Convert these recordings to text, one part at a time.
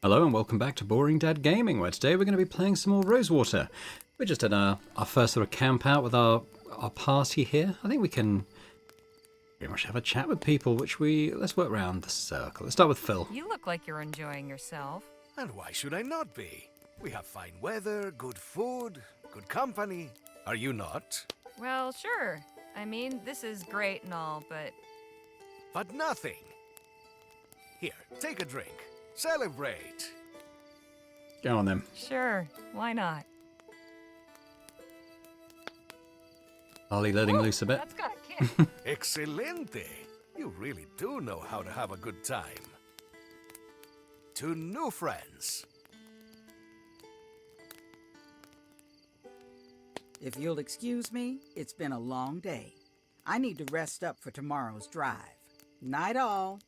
Hello and welcome back to Boring Dad Gaming, where today we're going to be playing some more Rosewater. We just had our first sort of camp out with our party here. I think we can pretty much have a chat with people, let's work around the circle. Let's start with Phil. You look like you're enjoying yourself. And why should I not be? We have fine weather, good food, good company. Are you not? Well, sure. I mean, this is great and all, but... But nothing. Here, take a drink. Celebrate. Go on then. Sure, why not? Harley letting loose a bit. That's got a kick. Excelente. You really do know how to have a good time. To new friends. If you'll excuse me, it's been a long day. I need to rest up for tomorrow's drive. Night all.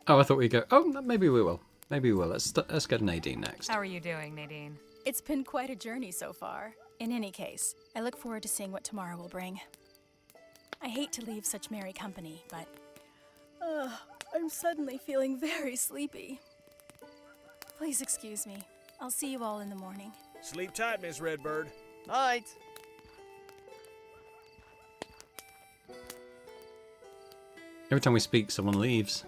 Oh, I thought we'd go. Oh, maybe we will. Maybe we will. Let's go to Nadine next. How are you doing, Nadine? It's been quite a journey so far. In any case, I look forward to seeing what tomorrow will bring. I hate to leave such merry company, but... I'm suddenly feeling very sleepy. Please excuse me. I'll see you all in the morning. Sleep tight, Miss Redbird. Night. Every time we speak, someone leaves.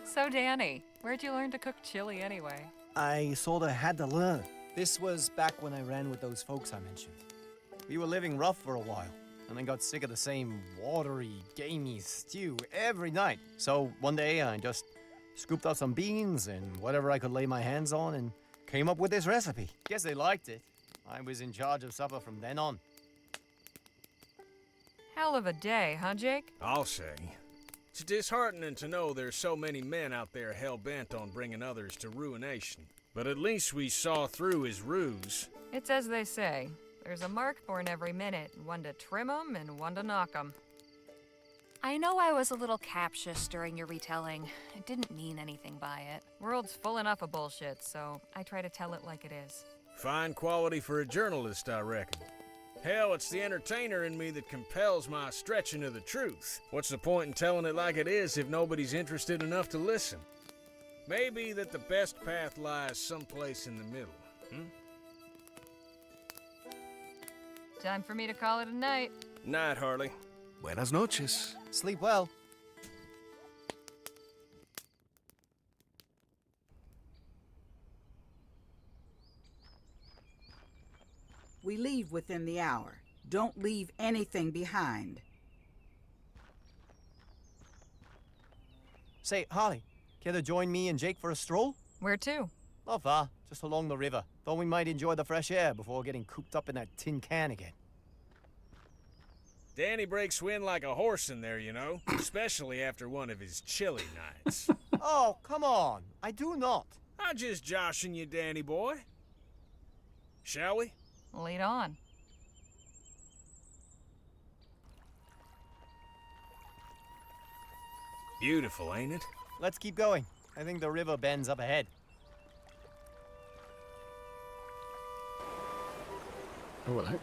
So, Danny, where'd you learn to cook chili anyway? I sorta had to learn. This was back when I ran with those folks I mentioned. We were living rough for a while, and then got sick of the same watery, gamey stew every night. So one day I just scooped up some beans and whatever I could lay my hands on and came up with this recipe. Guess they liked it. I was in charge of supper from then on. Hell of a day, huh, Jake? I'll say. It's disheartening to know there's so many men out there hell-bent on bringing others to ruination. But at least we saw through his ruse. It's as they say. There's a mark born every minute, one to trim 'em and one to knock 'em. I know I was a little captious during your retelling. I didn't mean anything by it. World's full enough of bullshit, so I try to tell it like it is. Fine quality for a journalist, I reckon. Hell, it's the entertainer in me that compels my stretching of the truth. What's the point in telling it like it is if nobody's interested enough to listen? Maybe that the best path lies someplace in the middle, Time for me to call it a night. Night, Harley. Buenas noches. Sleep well. We leave within the hour. Don't leave anything behind. Say, Harley, care to join me and Jake for a stroll? Where to? Not far, just along the river. Thought we might enjoy the fresh air before getting cooped up in that tin can again. Danny breaks wind like a horse in there, you know. Especially after one of his chilly nights. Oh, come on. I do not. I'm just joshing you, Danny boy. Shall we? Lead on. Beautiful, ain't it? Let's keep going. I think the river bends up ahead. Oh, hello.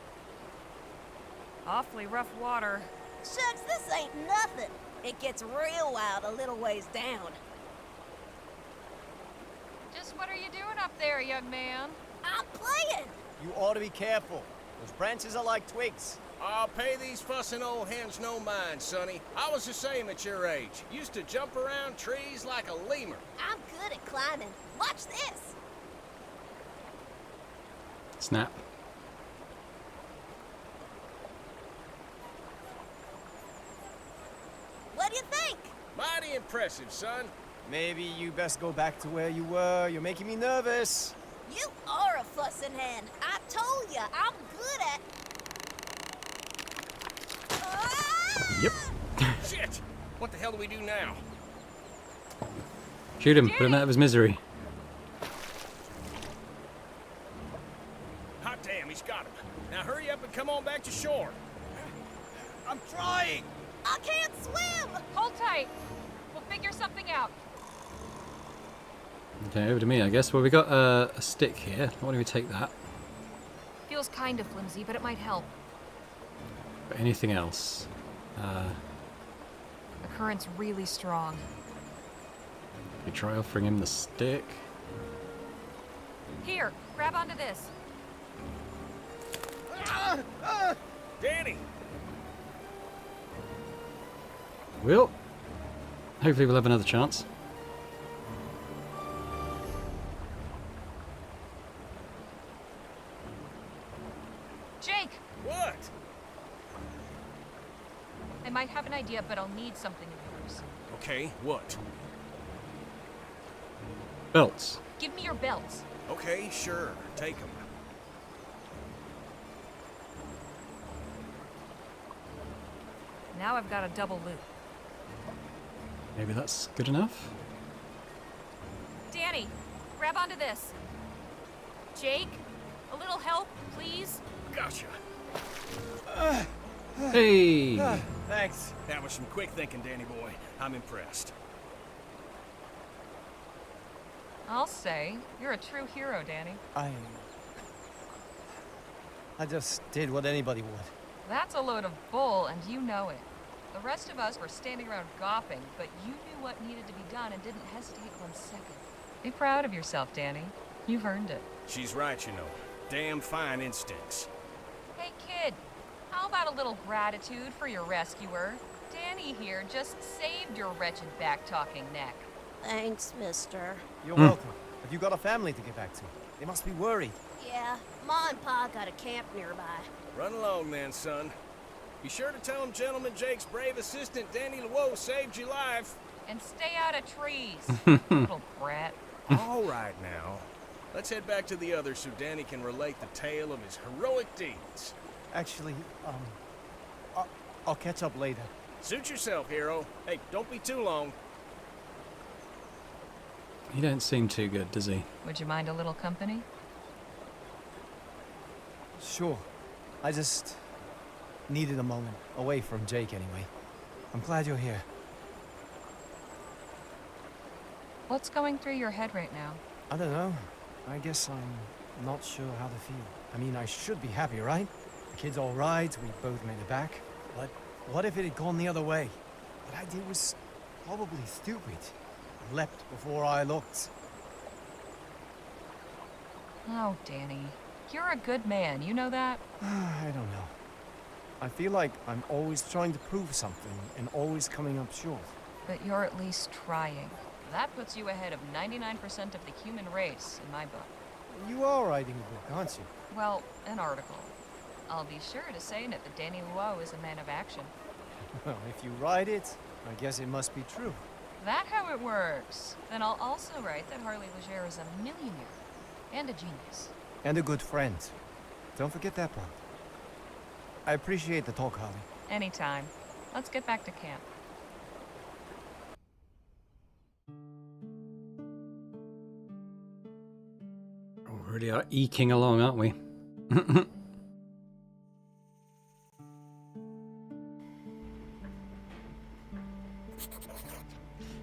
Awfully rough water. Shucks, this ain't nothing. It gets real wild a little ways down. Just what are you doing up there, young man? I'm playing. You ought to be careful. Those branches are like twigs. I'll pay these fussing old hens no mind, Sonny. I was the same at your age. Used to jump around trees like a lemur. I'm good at climbing. Watch this. Snap. What do you think? Mighty impressive, son. Maybe you best go back to where you were. You're making me nervous. You are a fussing hen. I told you, I'm good at... Yep. Shit! What the hell do we do now? Shoot him. Put him out of his misery. Hot damn, he's got him. Now hurry up and come on back to shore. I'm trying. I can't swim. Hold tight. We'll figure something out. Okay, over to me, I guess. Well, we got a stick here. Why don't we take that? Feels kind of flimsy, but it might help. But anything else? The current's really strong. You try offering him the stick. Here, grab onto this. Danny! Well, hopefully we'll have another chance. Jake! What? I might have an idea, but I'll need something of yours. Okay, what? Belts. Give me your belts. Okay, sure. Take them. Now I've got a double loop. Maybe that's good enough. Danny, grab onto this. Jake, a little help, please? Gotcha. Hey! Thanks. That was some quick thinking, Danny boy. I'm impressed. I'll say, you're a true hero, Danny. I just did what anybody would. That's a load of bull, and you know it. The rest of us were standing around gawping, but you knew what needed to be done and didn't hesitate 1 second. Be proud of yourself, Danny. You've earned it. She's right, you know. Damn fine instincts. Hey, kid, how about a little gratitude for your rescuer? Danny here just saved your wretched back-talking neck. Thanks, mister. You're welcome. Have you got a family to get back to? They must be worried. Yeah, Ma and Pa got a camp nearby. Run along then, son. Be sure to tell him Gentleman Jake's brave assistant, Danny Luo, saved your life. And stay out of trees, little brat. All right now. Let's head back to the others so Danny can relate the tale of his heroic deeds. Actually, I'll catch up later. Suit yourself, hero. Hey, don't be too long. He don't seem too good, does he? Would you mind a little company? Sure. I just needed a moment away from Jake anyway. I'm glad you're here. What's going through your head right now? I don't know. I guess I'm not sure how to feel. I mean, I should be happy, right? The kid's all right, we both made it back. But what if it had gone the other way? What I did was probably stupid. I leapt before I looked. Oh, Danny. You're a good man, you know that? I don't know. I feel like I'm always trying to prove something and always coming up short. But you're at least trying. That puts you ahead of 99% of the human race, in my book. You are writing a book, aren't you? Well, an article. I'll be sure to say in it that Danny Luo is a man of action. Well, if you write it, I guess it must be true. That how it works? Then I'll also write that Harley Leger is a millionaire and a genius. And a good friend. Don't forget that part. I appreciate the talk, Harley. Anytime. Let's get back to camp. We really are eking along, aren't we?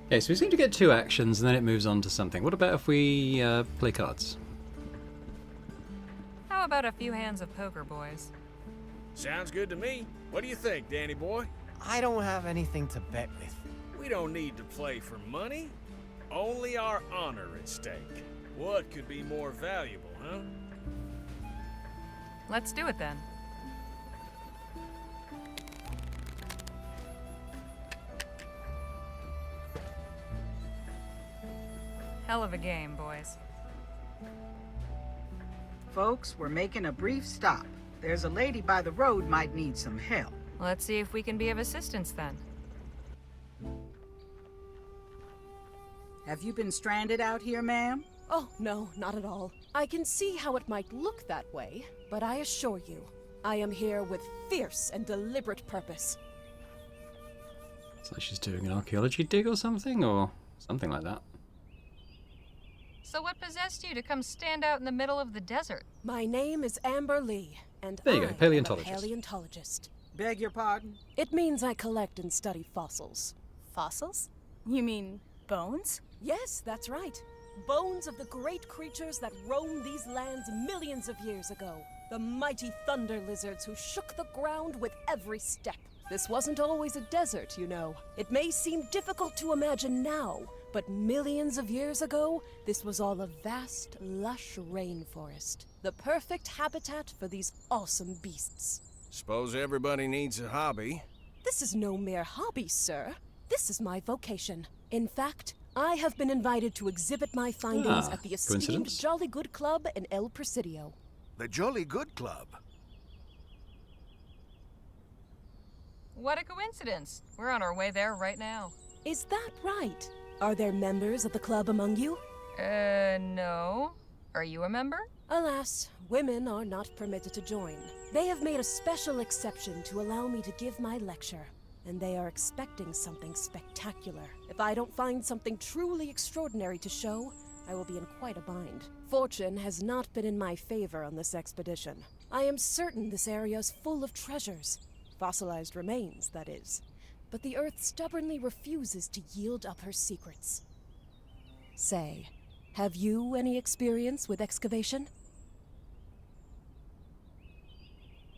Okay, so we seem to get 2 actions and then it moves on to something. What about if we play cards? How about a few hands of poker, boys? Sounds good to me. What do you think, Danny boy? I don't have anything to bet with. We don't need to play for money. Only our honor at stake. What could be more valuable, huh? Let's do it then. Hell of a game, boys. Folks, we're making a brief stop. There's a lady by the road might need some help. Let's see if we can be of assistance then. Have you been stranded out here, ma'am? Oh, no, not at all. I can see how it might look that way, but I assure you, I am here with fierce and deliberate purpose. It's like she's doing an archaeology dig or something like that. So what possessed you to come stand out in the middle of the desert? My name is Amber Lee, and There you go, I paleontologist. am a paleontologist. Beg your pardon? It means I collect and study fossils. Fossils? You mean bones? Yes, that's right. Bones of the great creatures that roamed these lands millions of years ago. The mighty thunder lizards who shook the ground with every step. This wasn't always a desert, you know. It may seem difficult to imagine now, but millions of years ago, this was all a vast, lush rainforest. The perfect habitat for these awesome beasts. Suppose everybody needs a hobby. This is no mere hobby, sir. This is my vocation. In fact, I have been invited to exhibit my findings at the esteemed coincidence? Jolly Good Club in El Presidio. The Jolly Good Club. What a coincidence. We're on our way there right now. Is that right? Are there members of the club among you? No. Are you a member? Alas, women are not permitted to join. They have made a special exception to allow me to give my lecture, and they are expecting something spectacular. If I don't find something truly extraordinary to show, I will be in quite a bind. Fortune has not been in my favor on this expedition. I am certain this area is full of treasures. Fossilized remains, that is. But the Earth stubbornly refuses to yield up her secrets. Say, have you any experience with excavation?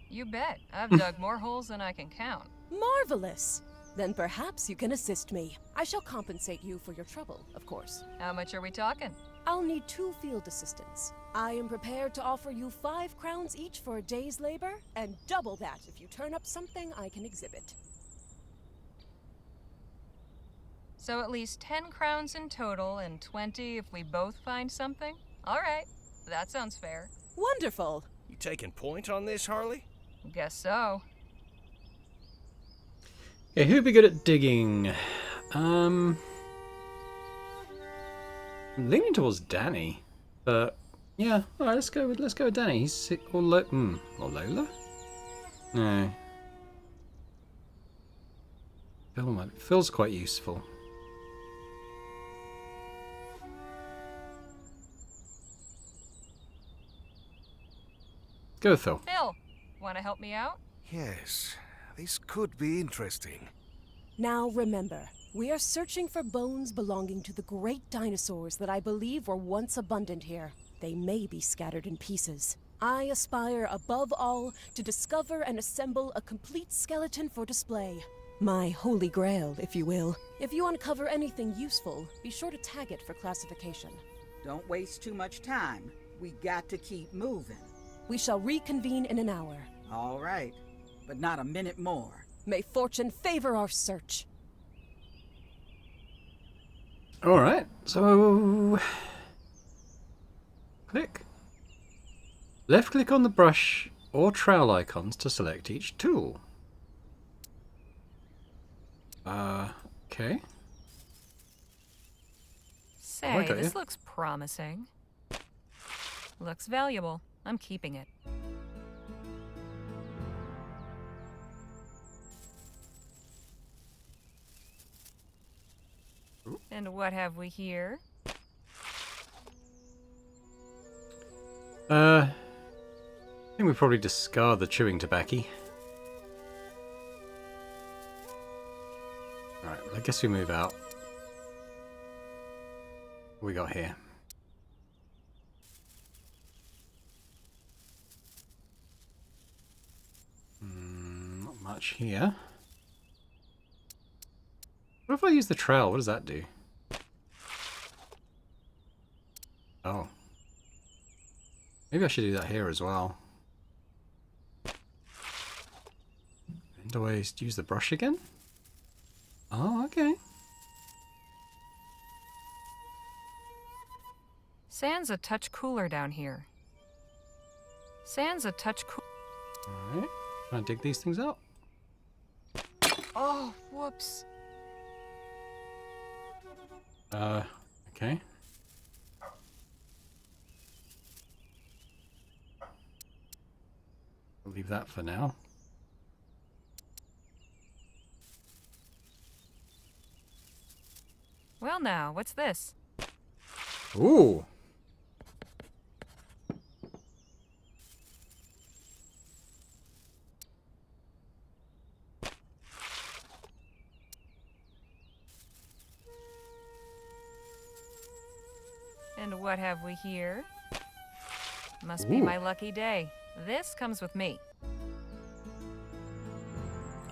You bet. I've dug more holes than I can count. Marvelous! Then perhaps you can assist me. I shall compensate you for your trouble, of course. How much are we talking? I'll need 2 field assistants. I am prepared to offer you 5 crowns each for a day's labor, and double that if you turn up something I can exhibit. So at least 10 crowns in total and 20 if we both find something? All right. That sounds fair. Wonderful! You taking point on this, Harley? Guess so. Yeah, who'd be good at digging? I'm leaning towards Danny, but yeah, all right, let's go with Danny. He's or Lola? No. Phil's quite useful. Go with Phil. Phil, want to help me out? Yes, this could be interesting. Now remember, we are searching for bones belonging to the great dinosaurs that I believe were once abundant here. They may be scattered in pieces. I aspire above all to discover and assemble a complete skeleton for display. My holy grail, if you will. If you uncover anything useful, be sure to tag it for classification. Don't waste too much time. We got to keep moving. We shall reconvene in an hour. All right, but not a minute more. May fortune favor our search. Alright, so click. Left click on the brush or trowel icons to select each tool. Okay. Say, I got this you. looks promising. Looks valuable. I'm keeping it. And what have we here? I think we probably discard the chewing tobacco. Alright, I guess we move out. What we got here? Not much here. What if I use the trowel? What does that do? Oh. Maybe I should do that here as well. And do I use the brush again? Oh, okay. Sand's a touch cooler down here. Sand's a touch cool. Alright. Can I dig these things out? Oh, whoops. Okay. We'll leave that for now. Well now, what's this? Ooh! And what have we here? Must be Ooh. my lucky day. This comes with me.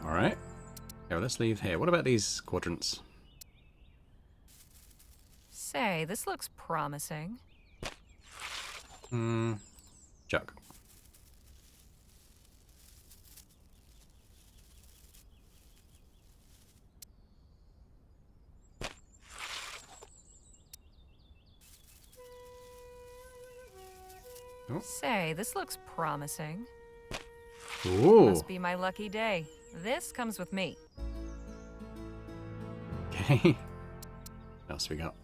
Alright. Yeah, well, let's leave here. What about these quadrants? Say, this looks promising. Chuck. Say, this looks promising. Ooh. Must be my lucky day. This comes with me. Okay. What else we got?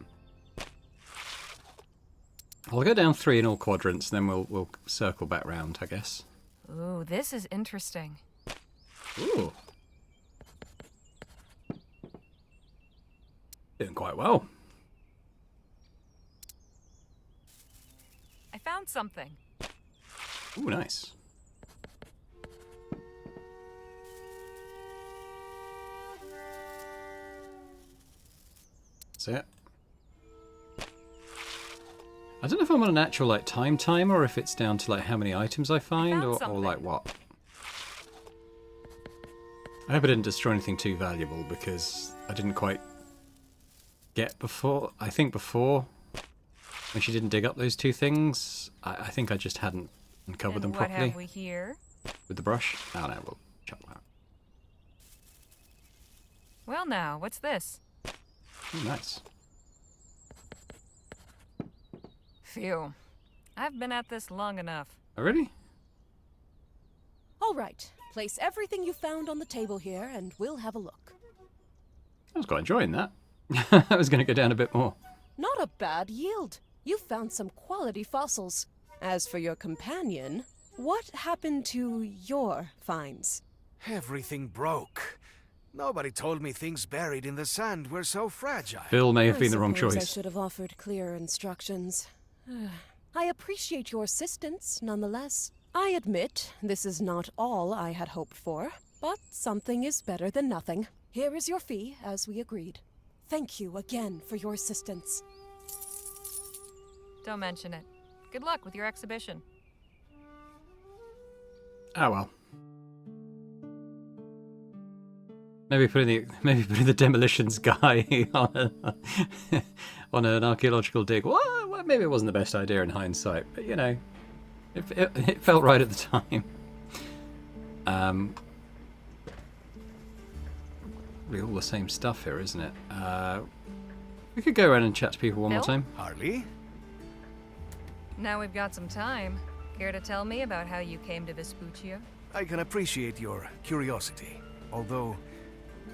I'll go down 3 in all quadrants, then we'll circle back round, I guess. Ooh, this is interesting. Ooh. Doing quite well. I found something. Ooh, nice. That's it. I don't know if I'm on an actual like time timer or if it's down to like how many items I find or like what. I hope I didn't destroy anything too valuable because I didn't quite get before. I think before when she didn't dig up those 2 things, I think I just hadn't uncovered them properly. What have we here? With the brush? Oh no, we'll chuck that. Well now, what's this? Ooh, nice. Phew. I've been at this long enough. Oh, really? All right, place everything you found on the table here, and we'll have a look. I was quite enjoying that. I was going to go down a bit more. Not a bad yield. You found some quality fossils. As for your companion, what happened to your finds? Everything broke. Nobody told me things buried in the sand were so fragile. Phil may have I been the wrong suppose I choice. should have offered clearer instructions. I appreciate your assistance, nonetheless. I admit this is not all I had hoped for, but something is better than nothing. Here is your fee, as we agreed. Thank you again for your assistance. Don't mention it. Good luck with your exhibition. Oh well. Maybe putting the demolitions guy on an archaeological dig. Well, maybe it wasn't the best idea in hindsight, but you know, it felt right at the time. Really all the same stuff here, isn't it? We could go around and chat to people one more Phil? time. Harley? Now we've got some time. Care to tell me about how you came to Vespuccia? I can appreciate your curiosity, although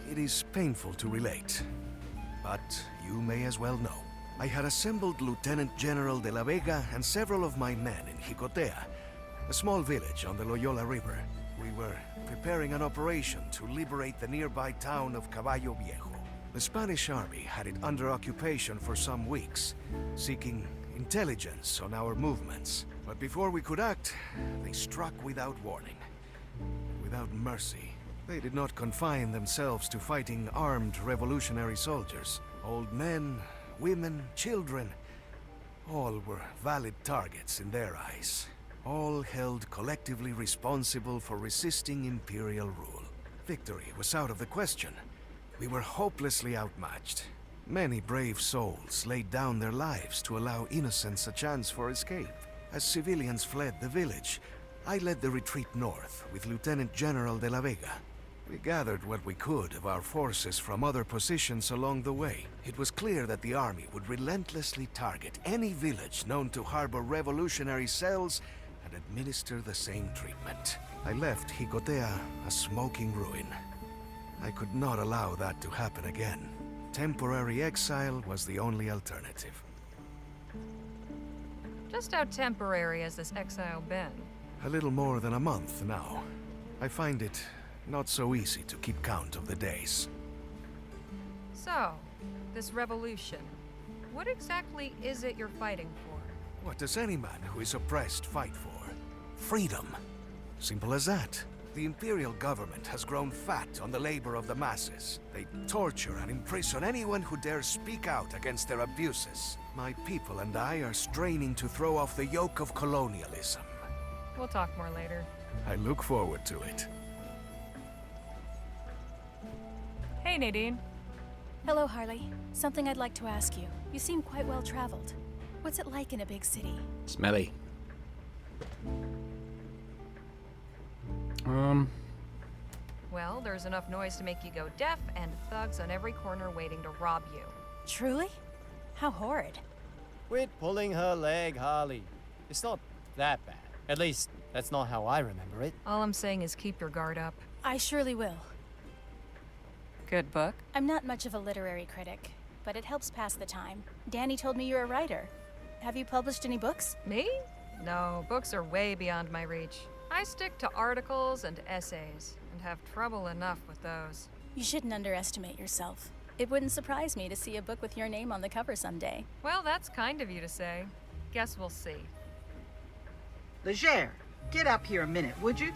it is painful to relate. But you may as well know. I had assembled Lieutenant General de la Vega and several of my men in Jicotea, a small village on the Loyola River. We were preparing an operation to liberate the nearby town of Caballo Viejo. The Spanish army had it under occupation for some weeks, seeking intelligence on our movements. But before we could act, they struck without warning, without mercy. They did not confine themselves to fighting armed revolutionary soldiers. Old men, women, children, all were valid targets in their eyes. All held collectively responsible for resisting imperial rule. Victory was out of the question. We were hopelessly outmatched. Many brave souls laid down their lives to allow innocents a chance for escape. As civilians fled the village, I led the retreat north with Lieutenant General de la Vega. We gathered what we could of our forces from other positions along the way. It was clear that the army would relentlessly target any village known to harbor revolutionary cells and administer the same treatment. I left Jicotea a smoking ruin. I could not allow that to happen again. Temporary exile was the only alternative. Just how temporary has this exile been? A little more than a month now. I find it not so easy to keep count of the days. So, this revolution, what exactly is it you're fighting for? What does any man who is oppressed fight for? Freedom. Simple as that. The imperial government has grown fat on the labor of the masses. They torture and imprison anyone who dares speak out against their abuses. My people and I are straining to throw off the yoke of colonialism. We'll talk more later. I look forward to it. Hey, Nadine. Hello, Harley. Something I'd like to ask you. You seem quite well traveled. What's it like in a big city? Smelly. Well, there's enough noise to make you go deaf, and thugs on every corner waiting to rob you. Truly? How horrid. Quit pulling her leg, Harley. It's not that bad. At least, that's not how I remember it. All I'm saying is keep your guard up. I surely will. Good book? I'm not much of a literary critic, but it helps pass the time. Danny told me you're a writer. Have you published any books? Me? No, books are way beyond my reach. I stick to articles and essays, and have trouble enough with those. You shouldn't underestimate yourself. It wouldn't surprise me to see a book with your name on the cover someday. Well, that's kind of you to say. Guess we'll see. Leger, get up here a minute, would you?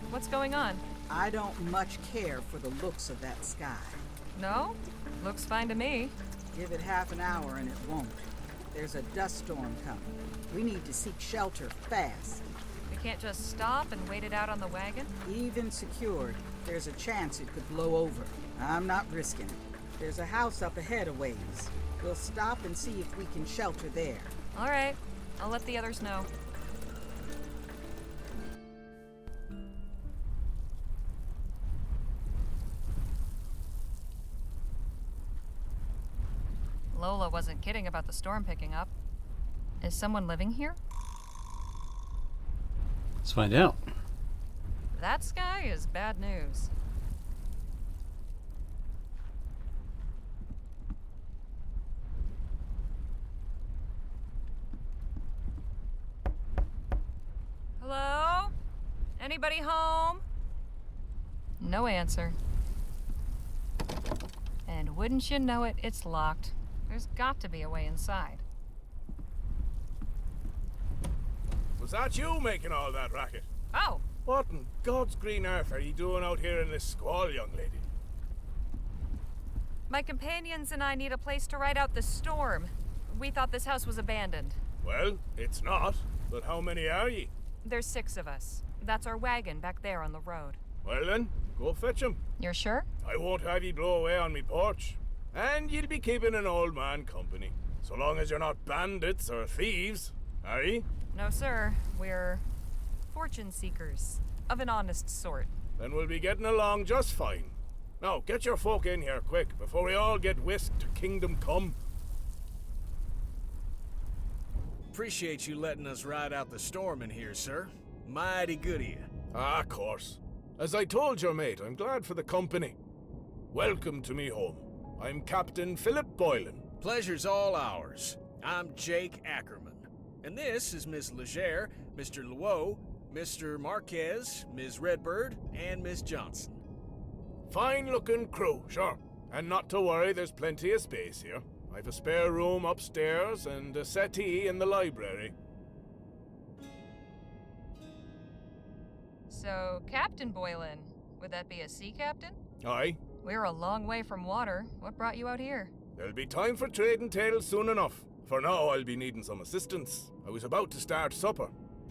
What's going on? I don't much care for the looks of that sky. No? Looks fine to me. Give it half an hour and it won't. There's a dust storm coming. We need to seek shelter fast. We can't just stop and wait it out on the wagon? Even secured, there's a chance it could blow over. I'm not risking it. There's a house up ahead a ways. We'll stop and see if we can shelter there. All right. I'll let the others know. Lola wasn't kidding about the storm picking up. Is someone living here? Let's find out. That sky is bad news. Hello? Anybody home? No answer. And wouldn't you know it, it's locked. There's got to be a way inside. Was that you making all that racket? Oh! What in God's green earth are you doing out here in this squall, young lady? My companions and I need a place to ride out the storm. We thought this house was abandoned. Well, it's not. But how many are ye? There's 6 of us. That's our wagon back there on the road. Well then, go fetch 'em. You're sure? I won't have ye blow away on me porch. And you'll be keeping an old man company. So long as you're not bandits or thieves, are ye? No, sir. We're fortune seekers. Of an honest sort. Then we'll be getting along just fine. Now, get your folk in here quick, before we all get whisked to Kingdom Come. Appreciate you letting us ride out the storm in here, sir. Mighty good of you. Ah, of course. As I told your mate, I'm glad for the company. Welcome to me home. I'm Captain Philip Boylan. Pleasure's all ours. I'm Jake Ackerman. And this is Miss Leger, Mr. Luo, Mr. Marquez, Ms. Redbird, and Miss Johnson. Fine-looking crew, sure. And not to worry, there's plenty of space here. I've a spare room upstairs and a settee in the library. So, Captain Boylan, would that be a sea captain? Aye. We're a long way from water. What brought you out here? There'll be time for trading tales soon enough. For now, I'll be needing some assistance. I was about to start supper.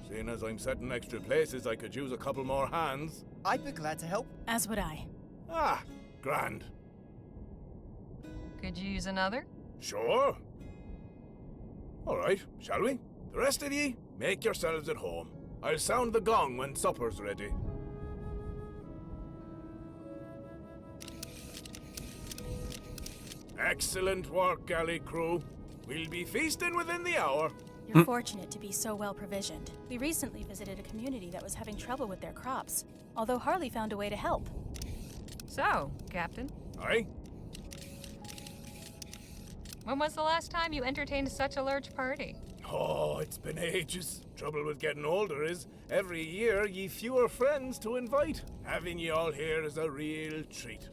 Seeing as I'm setting extra places, I could use a couple more hands. I'd be glad to help. As would I. Ah, grand. Could you use another? Sure. All right, shall we? The rest of ye, make yourselves at home. I'll sound the gong when supper's ready. Excellent work, galley crew. We'll be feasting within the hour. You're fortunate to be so well provisioned. We recently visited a community that was having trouble with their crops, although Harley found a way to help. So, Captain, Aye? when was the last time you entertained such a large party? Oh, it's been ages. Trouble with getting older is, every year ye fewer friends to invite. Having ye all here is a real treat.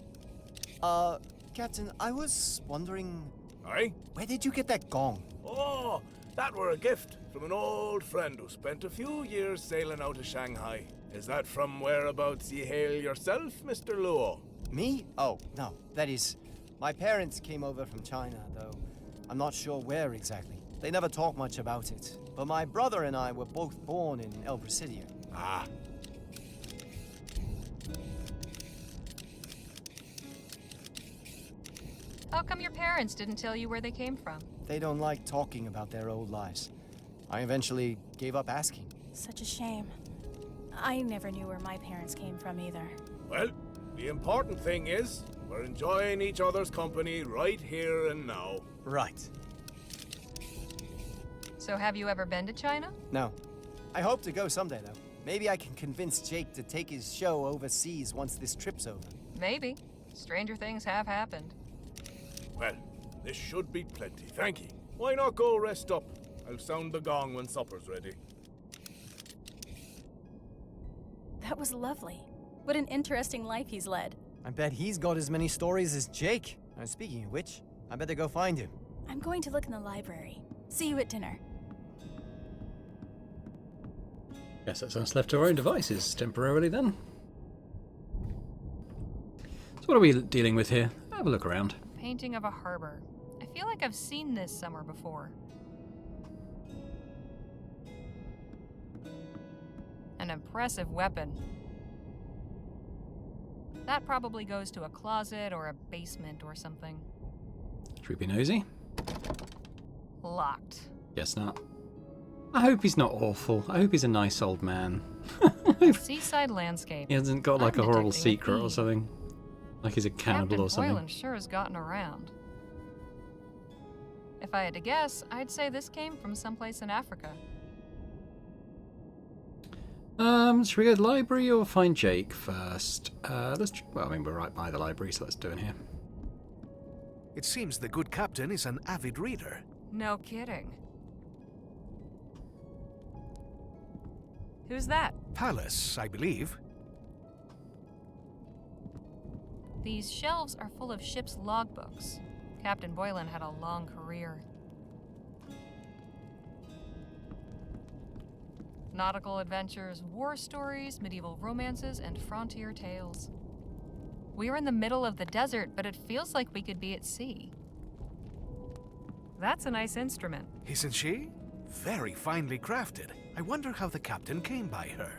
Captain, I was wondering... Aye? Where did you get that gong? Oh, that were a gift from an old friend who spent a few years sailing out of Shanghai. Is that from whereabouts ye hail yourself, Mr. Luo? Me? Oh, no. That is, my parents came over from China, though I'm not sure where exactly. They never talk much about it, but my brother and I were both born in El Presidio. Ah, How come your parents didn't tell you where they came from? They don't like talking about their old lives. I eventually gave up asking. Such a shame. I never knew where my parents came from either. Well, the important thing is, we're enjoying each other's company right here and now. Right. So have you ever been to China? No. I hope to go someday, though. Maybe I can convince Jake to take his show overseas once this trip's over. Maybe. Stranger things have happened. Well, this should be plenty, thank you. Why not go rest up? I'll sound the gong when supper's ready. That was lovely. What an interesting life he's led. I bet he's got as many stories as Jake. Speaking of which, I better go find him. I'm going to look in the library. See you at dinner. Guess that's us left to our own devices temporarily then. So what are we dealing with here? Have a look around. Painting of a harbor. I feel like I've seen this somewhere before. An impressive weapon. That probably goes to a closet or a basement or something. Should we be nosy? Locked. Guess not. I hope he's not awful. I hope he's a nice old man. Seaside landscape. He hasn't got like I'm a horrible detecting a secret or theme. something. Like he's a cannibal Captain or something. Boylan sure has gotten around. If I had to guess, I'd say this came from someplace in Africa. Should we go to the library or find Jake first? Well, I mean, we're right by the library, so let's do it here. it seems the good captain is an avid reader. No kidding. Who's that? Palace, I believe. These shelves are full of ship's logbooks. Captain Boylan had a long career. Nautical adventures, war stories, medieval romances, and frontier tales. We're in the middle of the desert, but it feels like we could be at sea. That's a nice instrument. Isn't she? Very finely crafted. I wonder how the captain came by her.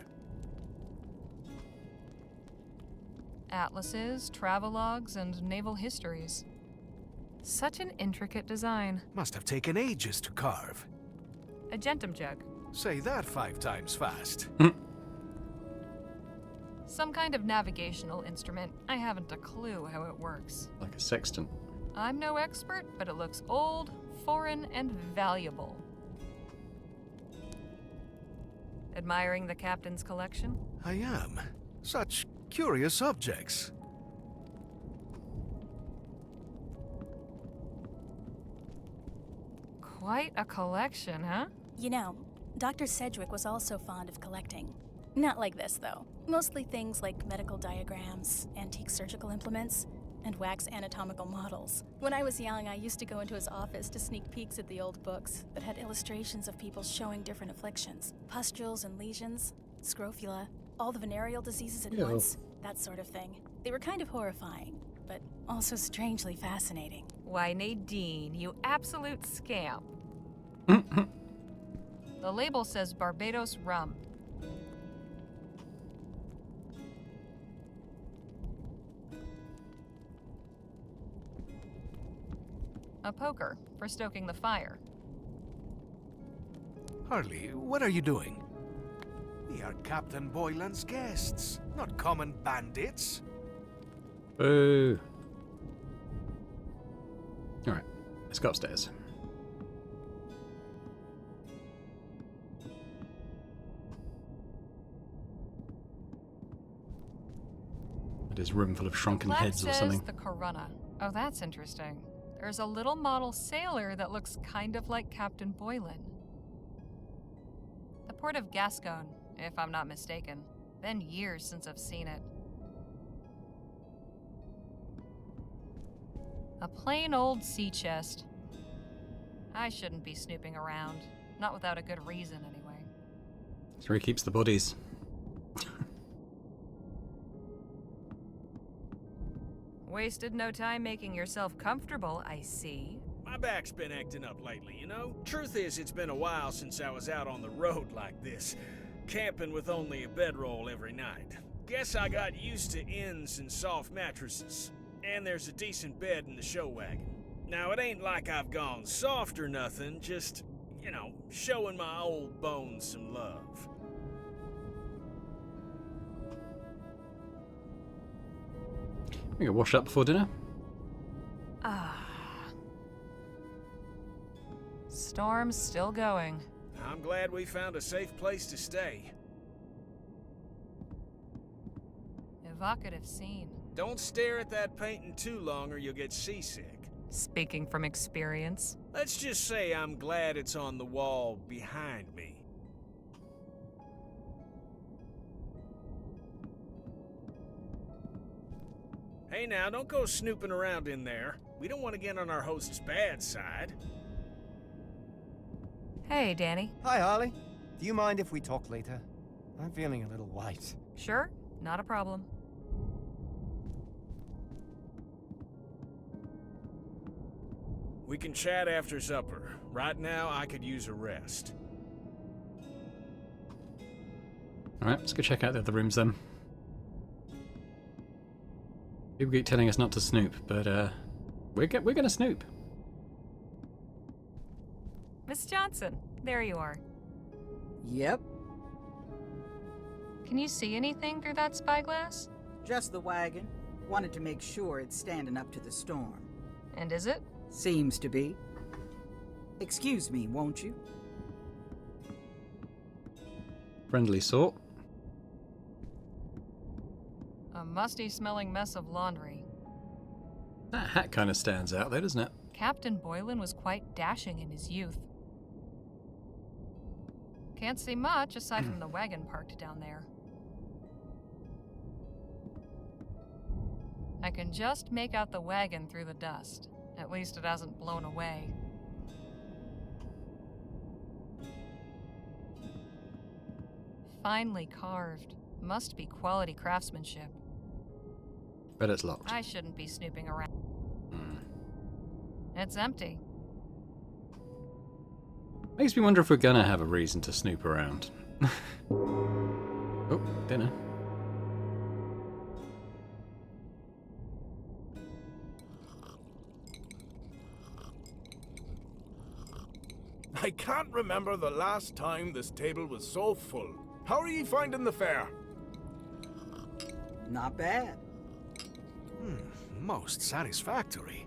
Atlases, travelogues, and naval histories. Such an intricate design. Must have taken ages to carve. A Gentleman jug. Say that 5 times fast. Some kind of navigational instrument. I haven't a clue how it works. Like a sextant. I'm no expert, but it looks old, foreign, and valuable. Admiring the captain's collection? I am. Such curious objects. Quite a collection, huh? You know, Dr. Sedgwick was also fond of collecting. Not like this, though. Mostly things like medical diagrams, antique surgical implements, and wax anatomical models. When I was young, I used to go into his office to sneak peeks at the old books that had illustrations of people showing different afflictions. Pustules and lesions, scrofula, all the venereal diseases at Ew. once, that sort of thing. They were kind of horrifying, but also strangely fascinating. Why, Nadine, you absolute scamp. The label says Barbados rum. A poker for stoking the fire. Harley, what are you doing? We are Captain Boylan's guests, not common bandits. Boo. Alright, let's go upstairs. It is a room full of shrunken Plaque heads or says something. the Corunna. Oh, that's interesting. There's a little model sailor that looks kind of like Captain Boylan. The port of Gascon, if I'm not mistaken. Been years since I've seen it. A plain old sea chest. I shouldn't be snooping around. Not without a good reason, anyway. That's where he keeps the bodies. Wasted no time making yourself comfortable, I see. My back's been acting up lately, you know? Truth is, it's been a while since I was out on the road like this, camping with only a bedroll every night. Guess I got used to inns and soft mattresses. And there's a decent bed in the show wagon. Now, it ain't like I've gone soft or nothing, just, you know, showing my old bones some love. We can wash up before dinner. Storm's still going. I'm glad we found a safe place to stay. Evocative scene. Don't stare at that painting too long or you'll get seasick. Speaking from experience. Let's just say I'm glad it's on the wall behind me. Hey now, don't go snooping around in there. We don't want to get on our host's bad side. Hey, Danny. Hi, Harley. Do you mind if we talk later? I'm feeling a little white. Sure, not a problem. We can chat after supper. Right now, I could use a rest. Alright, let's go check out the other rooms then. People keep telling us not to snoop, but we're gonna snoop. Miss Johnson, there you are. Yep, Can you see anything through that spyglass? just the wagon. Wanted to make sure it's standing up to the storm. And is it? Seems to be. Excuse me, won't you? Friendly sort. A musty-smelling mess of laundry. That hat kind of stands out though, doesn't it? Captain Boylan was quite dashing in his youth. Can't see much aside from the wagon parked down there. I can just make out the wagon through the dust. At least it hasn't blown away. Finely carved. Must be quality craftsmanship. But it's locked. I shouldn't be snooping around. It's empty. Makes me wonder if we're gonna have a reason to snoop around. Oh, dinner. I can't remember the last time this table was so full. How are you finding the fare? Not bad. Most satisfactory.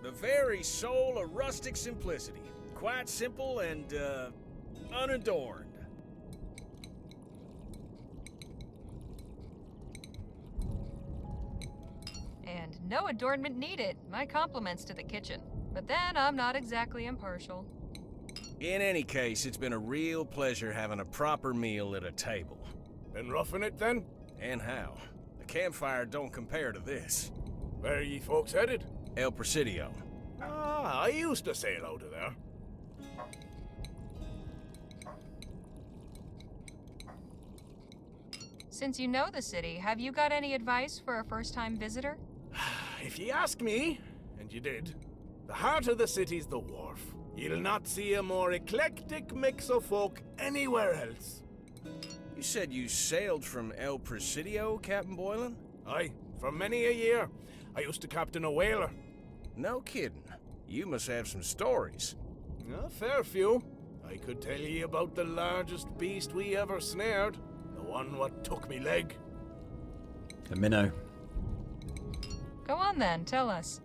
The very soul of rustic simplicity. Quite simple and, unadorned. And no adornment needed. My compliments to the kitchen. But then I'm not exactly impartial. In any case, it's been a real pleasure having a proper meal at a table. Been roughing it then? And how? The campfire don't compare to this. Where are ye folks headed? El Presidio. Ah, I used to sail out of there. Since you know the city, have you got any advice for a first-time visitor? If ye ask me, and you did, the heart of the city's the wharf. You'll not see a more eclectic mix of folk anywhere else. You said you sailed from El Presidio, Captain Boylan? Aye, for many a year. I used to captain a whaler. No kidding. You must have some stories. A fair few. I could tell ye about the largest beast we ever snared. The one what took me leg. The minnow. Go on then, tell us.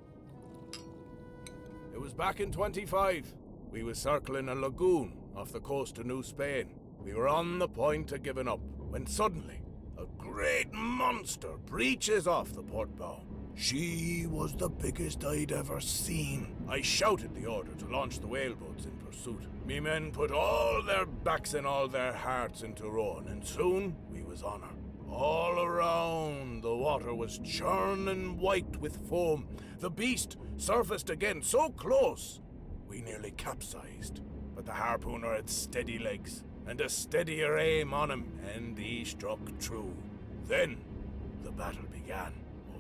It was back in 25. We was circling a lagoon off the coast of New Spain. We were on the point of giving up, when suddenly, a great monster breaches off the port bow. She was the biggest I'd ever seen. I shouted the order to launch the whaleboats in pursuit. Me men put all their backs and all their hearts into rowing, and soon we was on her. All around, the water was churning white with foam. The beast surfaced again so close, we nearly capsized. But the harpooner had steady legs, and a steadier aim on him, and he struck true. Then, the battle began.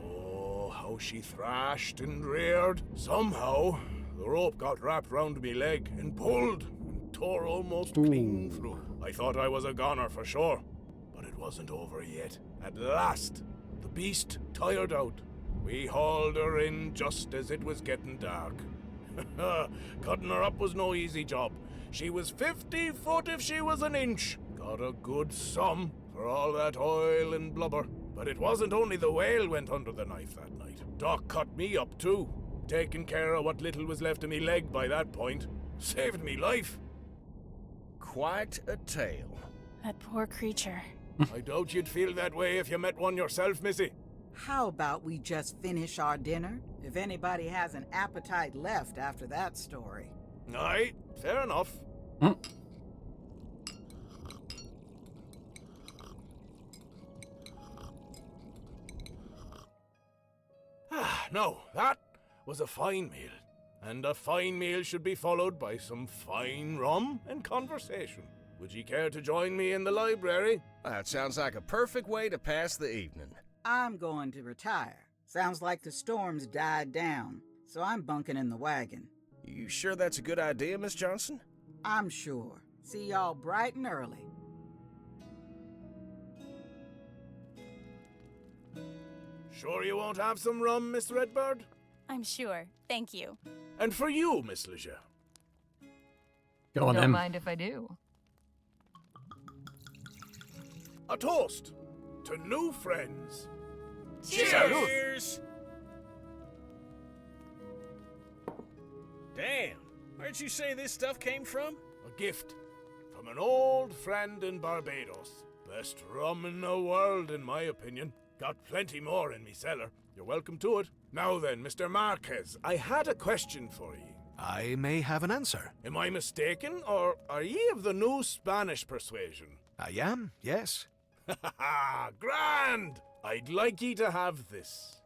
Oh, how she thrashed and reared. Somehow, the rope got wrapped round me leg and pulled and tore almost clean through. I thought I was a goner for sure, but it wasn't over yet. At last, the beast tired out. We hauled her in just as it was getting dark. Cutting her up was no easy job. She was 50 foot if she was an inch. Got a good sum for all that oil and blubber. But it wasn't only the whale went under the knife that night. Doc cut me up too, taking care of what little was left of me leg by that point. Saved me life. Quite a tale. That poor creature. I doubt you'd feel that way if you met one yourself, Missy. How about we just finish our dinner? If anybody has an appetite left after that story. Aye, fair enough. No, that was a fine meal. And a fine meal should be followed by some fine rum and conversation. Would ye care to join me in the library? That sounds like a perfect way to pass the evening. I'm going to retire. Sounds like the storm's died down, so I'm bunking in the wagon. You sure that's a good idea, Miss Johnson? I'm sure. See y'all bright and early. Sure you won't have some rum, Miss Redbird? I'm sure. Thank you. And for you, Miss Leger. Go on Don't then. mind if I do. A toast to new friends. Cheers! Damn, where'd you say this stuff came from? A gift from an old friend in Barbados. Best rum in the world, in my opinion. Got plenty more in me cellar. You're welcome to it. Now then, Mr. Marquez, I had a question for ye. I may have an answer. Am I mistaken, or are ye of the new Spanish persuasion? I am, yes. Ha ha ha! Grand! I'd like ye to have this.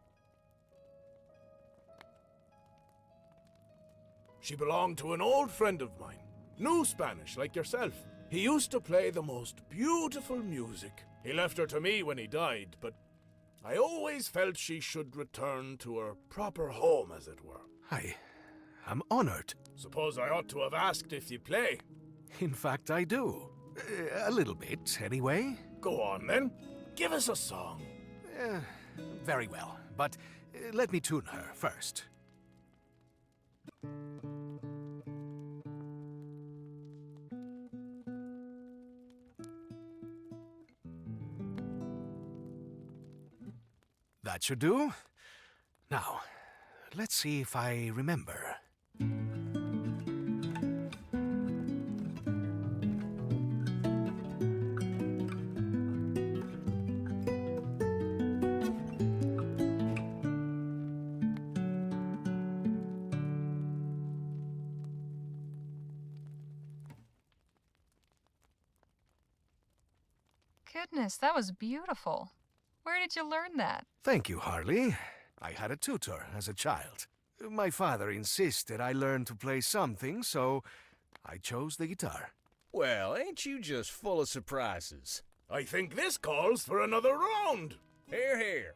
She belonged to an old friend of mine. New Spanish, like yourself. He used to play the most beautiful music. He left her to me when he died, but I always felt she should return to her proper home, as it were. I'm honored. Suppose I ought to have asked if you play. In fact, I do. A little bit, anyway. Go on, then. Give us a song. Very well, but let me tune her first. That should do. Now, let's see if I remember. Goodness, that was beautiful. Where did you learn that? Thank you, Harley. I had a tutor as a child. My father insisted I learn to play something, so I chose the guitar. Well, ain't you just full of surprises? I think this calls for another round. Hear, hear.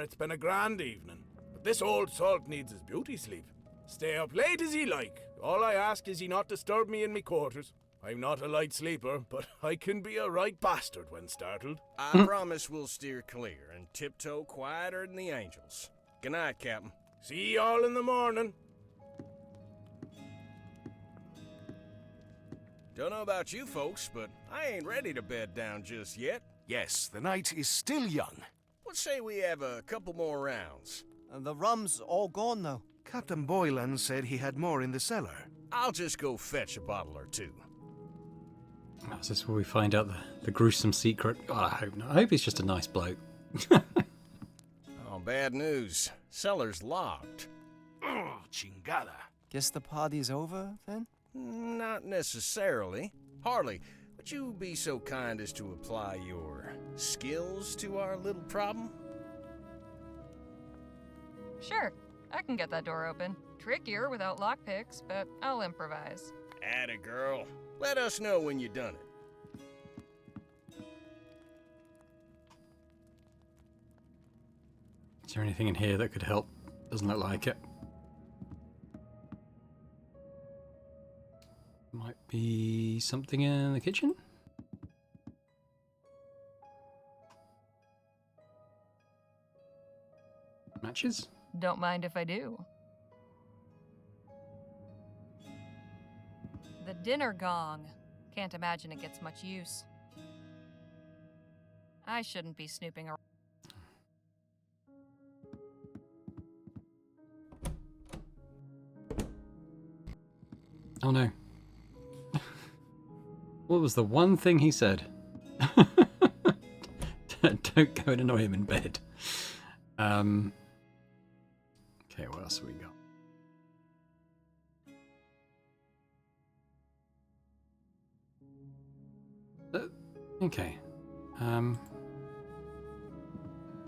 It's been a grand evening. But this old salt needs his beauty sleep. Stay up late as ye like. All I ask is ye not disturb me in me quarters. I'm not a light sleeper, but I can be a right bastard when startled. I promise we'll steer clear and tiptoe quieter than the angels. Good night, Captain. See y'all in the morning. Don't know about you folks, but I ain't ready to bed down just yet. Yes, the night is still young. What say we have a couple more rounds? The rum's all gone now. Captain Boylan said he had more in the cellar. I'll just go fetch a bottle or two. Oh, is this where we find out the gruesome secret? Oh, I hope not. I hope he's just a nice bloke. Oh, bad news. Cellar's locked. Oh, chingada. Guess the party's over, then? Not necessarily. Harley, would you be so kind as to apply your skills to our little problem? Sure, I can get that door open. Trickier without lockpicks, but I'll improvise. Atta girl. Let us know when you done it. Is there anything in here that could help? Doesn't look like it. Might be something in the kitchen? Matches? Don't mind if I do. The dinner gong. Can't imagine it gets much use. I shouldn't be snooping around. Oh no. What was the one thing he said? Don't go and annoy him in bed. Okay, what else have we got? Okay. There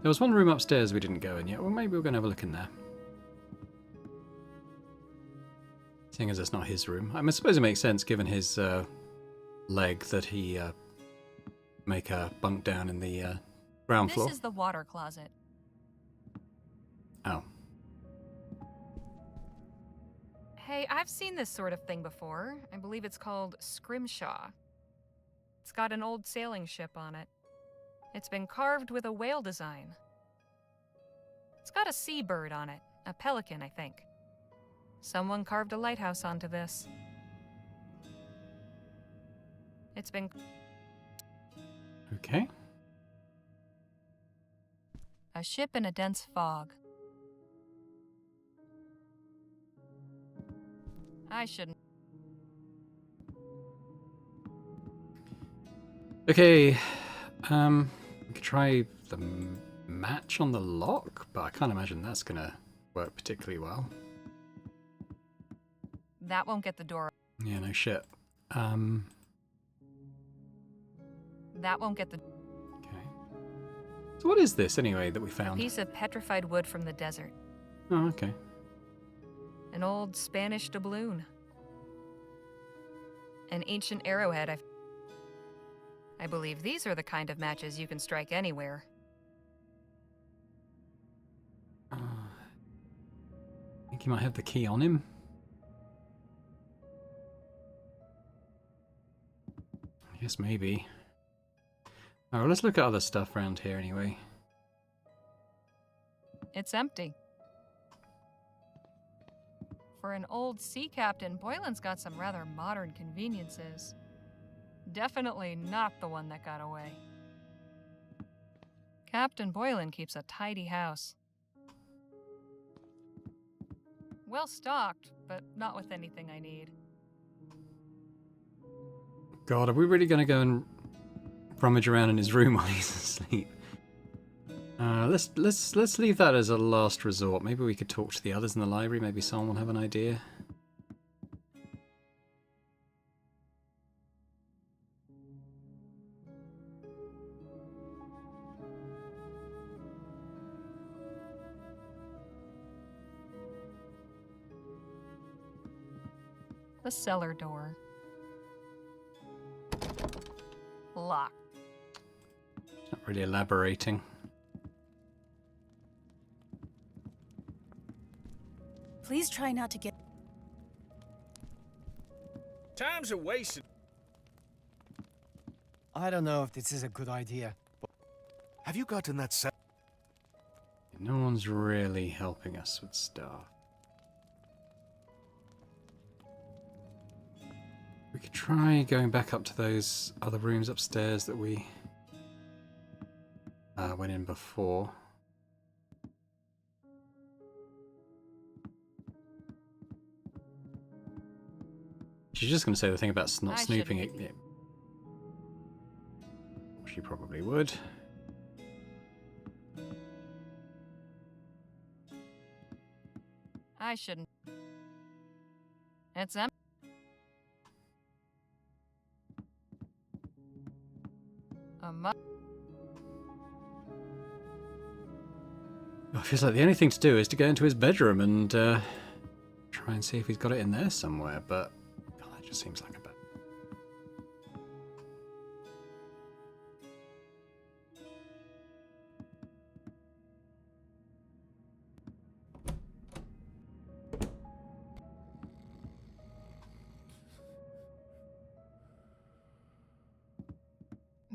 was one room upstairs we didn't go in yet. Well, maybe we're going to have a look in there. Seeing as it's not his room. I suppose it makes sense given his leg that he make a bunk down in the ground floor. This is the water closet. Oh. Hey, I've seen this sort of thing before. I believe it's called scrimshaw. It's got an old sailing ship on it. It's been carved with a whale design. It's got a seabird on it, a pelican, I think. Someone carved a lighthouse onto this. It's been... Okay. A ship in a dense fog. I shouldn't... Okay, we could try the match on the lock, but I can't imagine that's gonna work particularly well. That won't get the door. Yeah, no shit. That won't get the... Okay. So what is this anyway that we A found? piece of petrified wood from the desert. Oh, okay. An old Spanish doubloon. An ancient arrowhead. I believe these are the kind of matches you can strike anywhere. I think he might have the key on him. I guess maybe. Alright, well, let's look at other stuff around here anyway. It's empty. For an old sea captain, Boylan's got some rather modern conveniences. Definitely not the one that got away. Captain Boylan keeps a tidy house. Well stocked, but not with anything I need. God, are we really going to go and rummage around in his room while he's asleep? Let's leave that as a last resort. Maybe we could talk to the others in the library. Maybe someone will have an idea. The cellar door. Locked. Not really elaborating. Please try not to get... Time's a wasted. I don't know if this is a good idea. Have you gotten that set? No one's really helping us with stuff. We could try going back up to those other rooms upstairs that we went in before. She's just going to say the thing about not snooping. Yeah. She probably would. I shouldn't. It's empty. It feels like the only thing to do is to go into his bedroom and try and see if he's got it in there somewhere, but God, that just seems like a bad...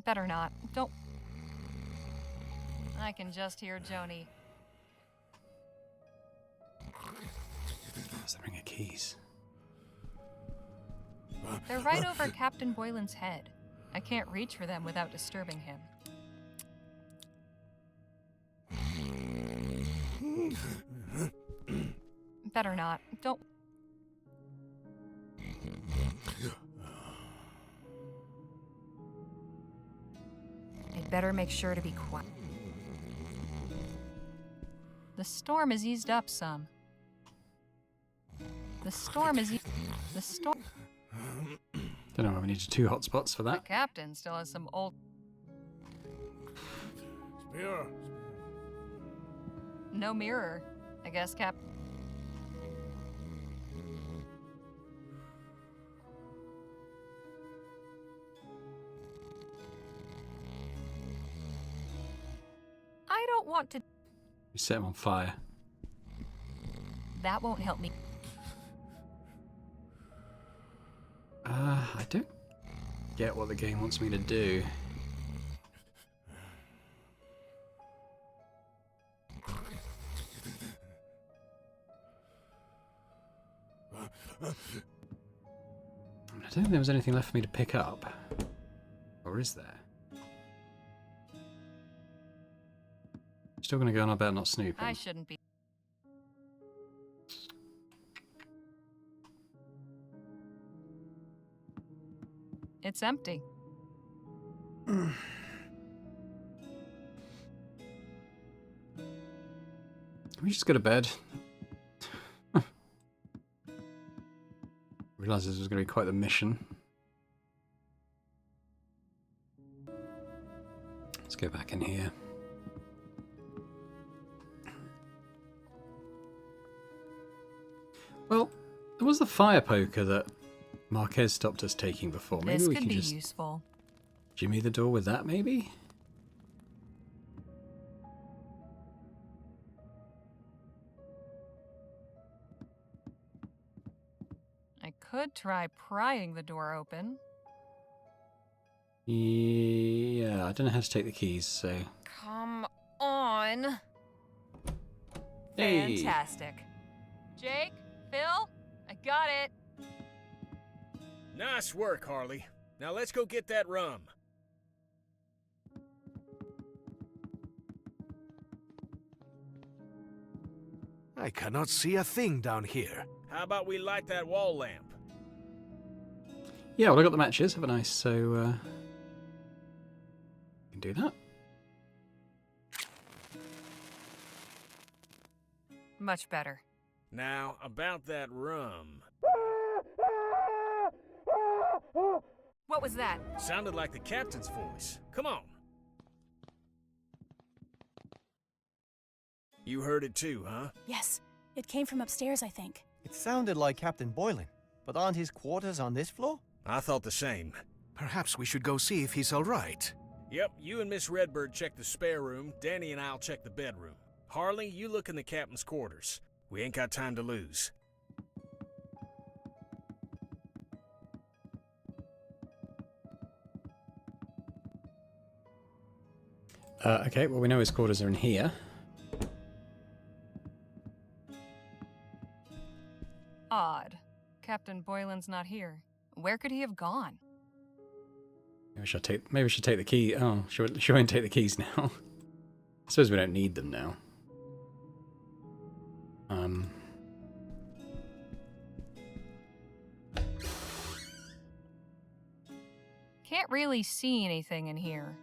Better not. Don't. I can just hear Joni. That's the ring of keys. They're right over Captain Boylan's head. I can't reach for them without disturbing him. Better not. Don't. I'd better make sure to be quiet. The storm has eased up some. The storm is the storm. Don't know why we needed 2 hotspots for The that. captain still has some old. Spear. No mirror. I guess Cap. I don't want to. We set him on fire. That won't help me. I don't get what the game wants me to do. I don't think there was anything left for me to pick up. Or is there? Still gonna go on about not snooping. I shouldn't be. It's empty. Can we just go to bed? Realised this was going to be quite the mission. Let's go back in here. Well, there was the fire poker that Marquez stopped us taking before. Maybe This we could can be just useful. jimmy the door with that, maybe? I could try prying the door open. Yeah, I don't know how to take the keys, so... Come on. Hey. Fantastic. Jake, Phil, I got it. Nice work, Harley. Now let's go get that rum. I cannot see a thing down here. How about we light that wall lamp? Yeah, well, I got the matches, haven't I? So, can do that. Much better. Now, about that rum. What was that? Sounded like the captain's voice. Come on. You heard it too, huh? Yes, it came from upstairs, I think. It sounded like Captain Boylan, but aren't his quarters on this floor? I thought the same. Perhaps we should go see if he's all right. Yep, you and Miss Redbird check the spare room. Danny and I'll check the bedroom. Harley, you look in the captain's quarters. We ain't got time to lose. Okay, well, we know his quarters are in here. Odd. Captain Boylan's not here. Where could he have gone? Maybe we should take the key. Oh, she won't take the keys now. I suppose we don't need them now. Can't really see anything in here.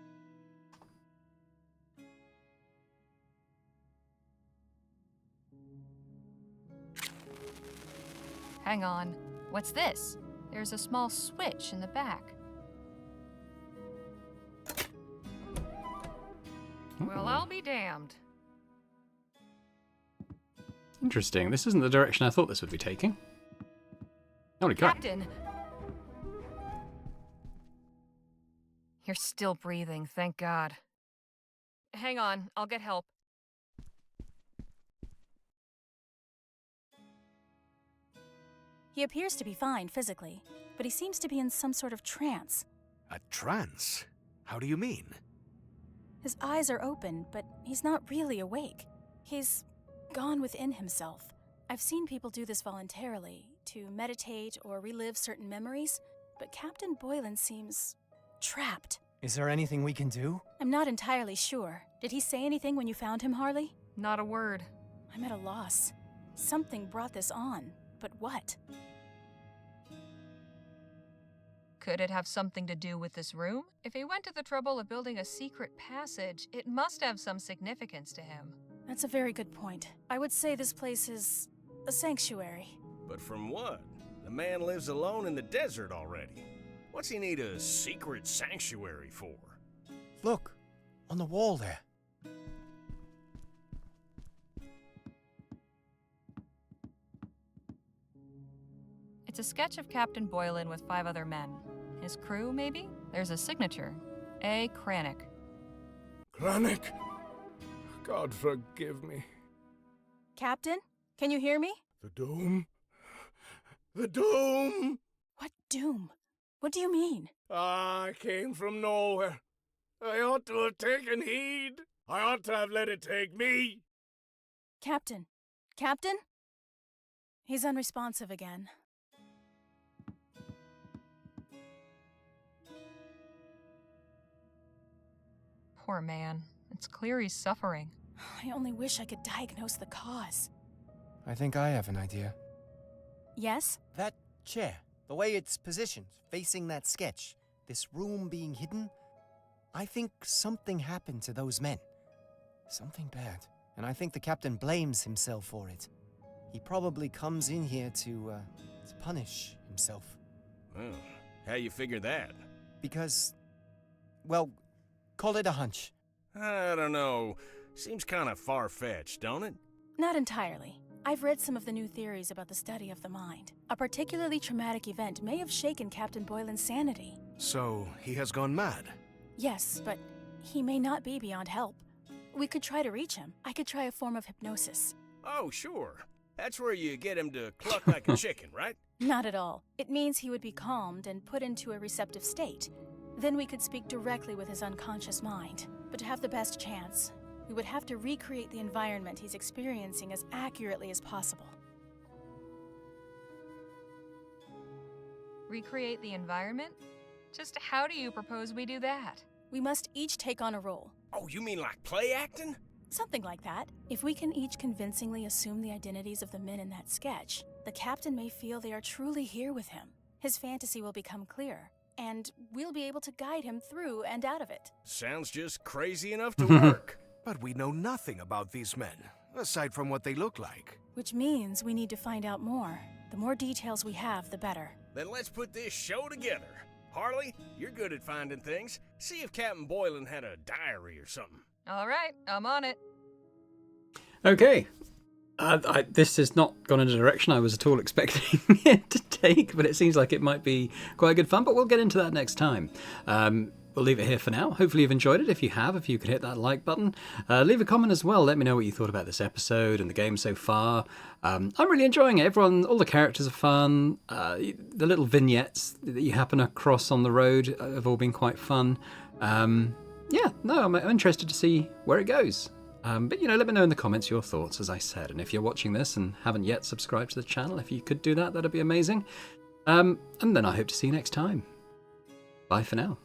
Hang on. What's this? There's a small switch in the back. Well, I'll be damned. Interesting. This isn't the direction I thought this would be taking. Holy crap. Captain! You're still breathing, thank God. Hang on, I'll get help. He appears to be fine physically, but he seems to be in some sort of trance. A trance? How do you mean? His eyes are open, but he's not really awake. He's gone within himself. I've seen people do this voluntarily, to meditate or relive certain memories, but Captain Boylan seems trapped. Is there anything we can do? I'm not entirely sure. Did he say anything when you found him, Harley? Not a word. I'm at a loss. Something brought this on, but what? Could it have something to do with this room? If he went to the trouble of building a secret passage, it must have some significance to him. That's a very good point. I would say this place is a sanctuary. But from what? The man lives alone in the desert already. What's he need a secret sanctuary for? Look, on the wall there. It's a sketch of Captain Boylan with 5 other men. His crew, maybe? There's a signature. A. Kranich. Kranich! God forgive me. Captain, can you hear me? The doom? The doom! What doom? What do you mean? I came from nowhere. I ought to have taken heed. I ought to have let it take me. Captain? Captain? He's unresponsive again. Poor man. It's clear he's suffering. I only wish I could diagnose the cause. I think I have an idea. Yes? That chair, the way it's positioned, facing that sketch, this room being hidden, I think something happened to those men. Something bad. And I think the captain blames himself for it. He probably comes in here to punish himself. Oh, how you figure that? Because, well, call it a hunch. I don't know. Seems kind of far-fetched, don't it? Not entirely. I've read some of the new theories about the study of the mind. A particularly traumatic event may have shaken Captain Boylan's sanity. So, he has gone mad? Yes, but he may not be beyond help. We could try to reach him. I could try a form of hypnosis. Oh, sure. That's where you get him to cluck like a chicken, right? Not at all. It means he would be calmed and put into a receptive state. Then we could speak directly with his unconscious mind. But to have the best chance, we would have to recreate the environment he's experiencing as accurately as possible. Recreate the environment? Just how do you propose we do that? We must each take on a role. Oh, you mean like play acting? Something like that. If we can each convincingly assume the identities of the men in that sketch, the captain may feel they are truly here with him. His fantasy will become clear, and we'll be able to guide him through and out of it. Sounds just crazy enough to work. But we know nothing about these men, aside from what they look like. Which means we need to find out more. The more details we have, the better. Then let's put this show together. Harley, you're good at finding things. See if Captain Boylan had a diary or something. All right, I'm on it. Okay. This has not gone in a direction I was at all expecting it to take, but it seems like it might be quite good fun, but we'll get into that next time. We'll leave it here for now. Hopefully you've enjoyed it. If you have, if you could hit that like button, leave a comment as well. Let me know what you thought about this episode and the game so far. I'm really enjoying it. All the characters are fun. The little vignettes that you happen across on the road have all been quite fun. I'm interested to see where it goes. But let me know in the comments your thoughts, as I said. And if you're watching this and haven't yet subscribed to the channel, if you could do that, that'd be amazing. And then I hope to see you next time. Bye for now.